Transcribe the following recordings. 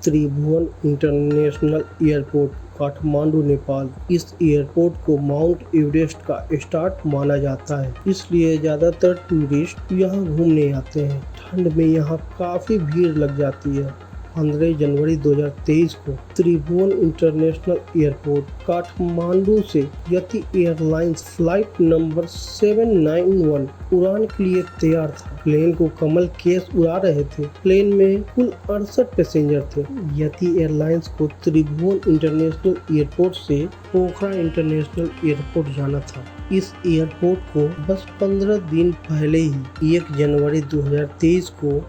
त्रिभुवन international airport, Kathmandu, Nepal. इस airport को mount Everest का स्टार्ट माना जाता है, इसलिए ज्यादातर टूरिस्ट यहाँ घूमने आते हैं। ठंड में यहाँ काफी भीड़ लग जाती है। 15 जनवरी 2023 को त्रिभुवन इंटरनेशनल एयरपोर्ट काठमांडू से यति एयरलाइंस फ्लाइट नंबर 791 उड़ान के लिए तैयार था। प्लेन को कमल केस उड़ा रहे थे। प्लेन में कुल 68 पैसेंजर थे। यति एयरलाइंस को त्रिभुवन इंटरनेशनल एयरपोर्ट से पोखरा इंटरनेशनल एयरपोर्ट जाना था। इस एयरपोर्ट को बस 15 दिन पहले ही 1 जनवरी 2023 को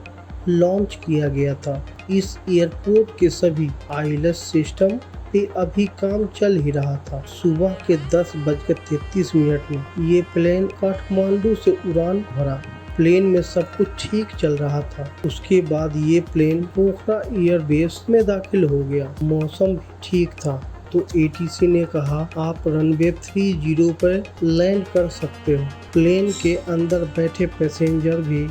लॉन्च किया गया था। इस एयरपोर्ट के सभी आईएलएस सिस्टम पे अभी काम चल ही रहा था। सुबह के 10:33 में ये प्लेन काठमांडू से उड़ान भरा। प्लेन में सब कुछ ठीक चल रहा था। उसके बाद ये प्लेन पोखरा एयरबेस में दाखिल हो गया। मौसम भी ठीक था तो एटीसी ने कहा आप रनवे 30 पर लैंड कर सकते हो। प्लेन के अंदर बैठे पैसेंजर भी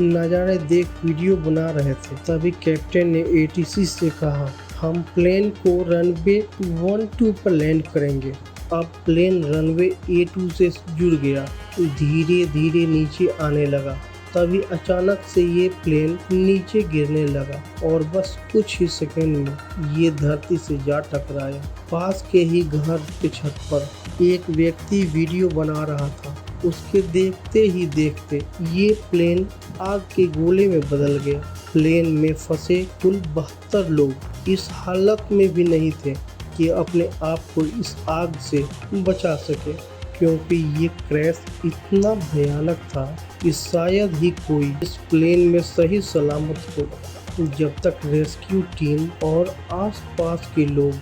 नज़ारे देख वीडियो बना रहे थे। तभी कैप्टन ने एटीसी से कहा हम प्लेन को रनवे 12 पर लैंड करेंगे। अब प्लेन रनवे A2 से जुड़ गया, धीरे धीरे नीचे आने लगा। तभी अचानक से ये प्लेन नीचे गिरने लगा और बस कुछ ही सेकंड में ये धरती से जा टकराया। पास के ही घर के छत पर एक व्यक्ति वीडियो बना रहा था। उसके देखते ही देखते ये प्लेन आग के गोले में बदल गया। प्लेन में फंसे कुल 72 लोग इस हालत में भी नहीं थे कि अपने आप को इस आग से बचा सके, क्योंकि ये क्रैश इतना भयानक था कि शायद ही कोई इस प्लेन में सही सलामत हो। जब तक रेस्क्यू टीम और आसपास के लोग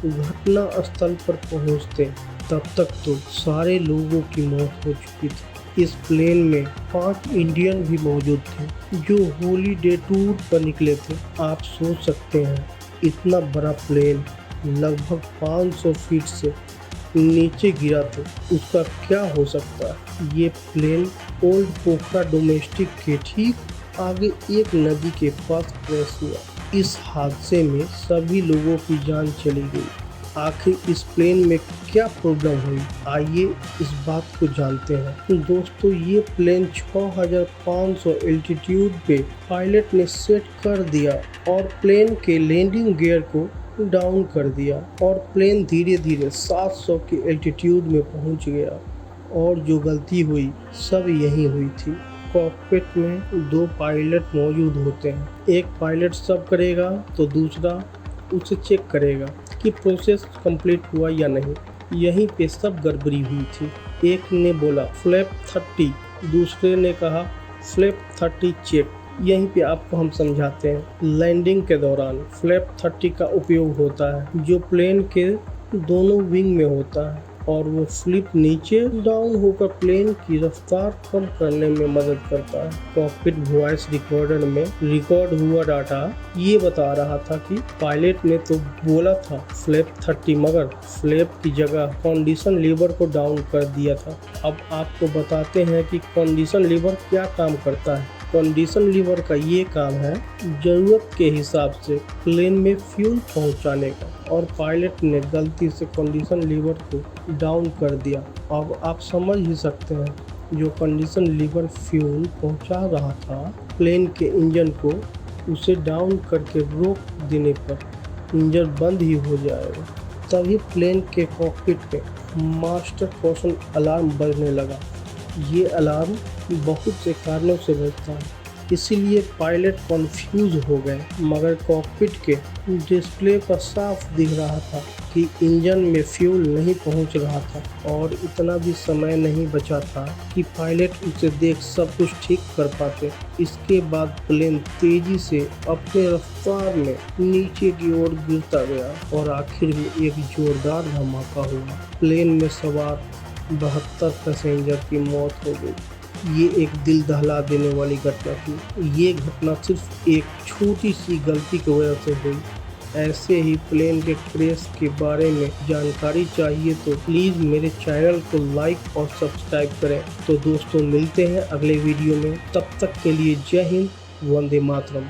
घटना स्थल पर पहुंचते तब तक तो सारे लोगों की मौत हो चुकी थी। इस प्लेन में 5 इंडियन भी मौजूद थे जो हॉलीडे टूर पर निकले थे। आप सोच सकते हैं इतना बड़ा प्लेन लगभग 500 फीट से नीचे गिरा तो उसका क्या हो सकता है। ये प्लेन ओल्ड पोखरा डोमेस्टिक के ठीक आगे एक नदी के पास क्रैश हुआ। इस हादसे में सभी लोगों की जान चली गई। आखिर इस प्लेन में क्या प्रॉब्लम हुई, आइए इस बात को जानते हैं। दोस्तों ये प्लेन 6500 एल्टीट्यूड पे पायलट ने सेट कर दिया और प्लेन के लैंडिंग गियर को डाउन कर दिया और प्लेन धीरे धीरे 700 के एल्टीट्यूड में पहुंच गया। और जो गलती हुई सब यही हुई थी। कॉकपिट में 2 पायलट मौजूद होते हैं। एक पायलट सब करेगा तो दूसरा उसे चेक करेगा कि प्रोसेस कंप्लीट हुआ या नहीं। यहीं पे सब गड़बड़ी हुई थी। एक ने बोला फ्लैप 30, दूसरे ने कहा फ्लैप 30 चेक। यहीं पे आपको हम समझाते हैं। लैंडिंग के दौरान फ्लैप 30 का उपयोग होता है जो प्लेन के दोनों विंग में होता है और वो फ्लिप नीचे डाउन होकर प्लेन की रफ्तार कम करने में मदद करता है। कॉकपिट वॉइस रिकॉर्डर में रिकॉर्ड हुआ डाटा ये बता रहा था कि पायलट ने तो बोला था फ्लैप 30, मगर फ्लैप की जगह कंडीशन लीवर को डाउन कर दिया था। अब आपको बताते हैं कि कंडीशन लीवर क्या काम करता है। कंडीशन लीवर का ये काम है जरूरत के हिसाब से प्लेन में फ्यूल पहुंचाने का, और पायलट ने गलती से कंडीशन लीवर को डाउन कर दिया। अब आप समझ ही सकते हैं जो कंडीशन लीवर फ्यूल पहुंचा रहा था प्लेन के इंजन को, उसे डाउन करके रोक देने पर इंजन बंद ही हो जाएगा। तभी प्लेन के कॉकपिट पे मास्टर कॉशन अलार्म बजने लगा। ये अलार्म बहुत से कारणों से बजता है, इसीलिए पायलट कंफ्यूज हो गए, मगर कॉकपिट के डिस्प्ले पर साफ दिख रहा था कि इंजन में फ्यूल नहीं पहुंच रहा था और इतना भी समय नहीं बचा था कि पायलट उसे देख सब कुछ ठीक कर पाते। इसके बाद प्लेन तेजी से अपने रफ्तार में नीचे की ओर गिरता गया और आखिर में एक जोरदार धमाका हुआ। प्लेन में सवार 72 पैसेंजर की मौत हो गई। ये एक दिल दहला देने वाली घटना थी। ये घटना सिर्फ एक छोटी सी गलती की वजह से हुई। ऐसे ही प्लेन के क्रैश के बारे में जानकारी चाहिए तो प्लीज़ मेरे चैनल को लाइक और सब्सक्राइब करें। तो दोस्तों मिलते हैं अगले वीडियो में, तब तक के लिए जय हिंद, वंदे मातरम।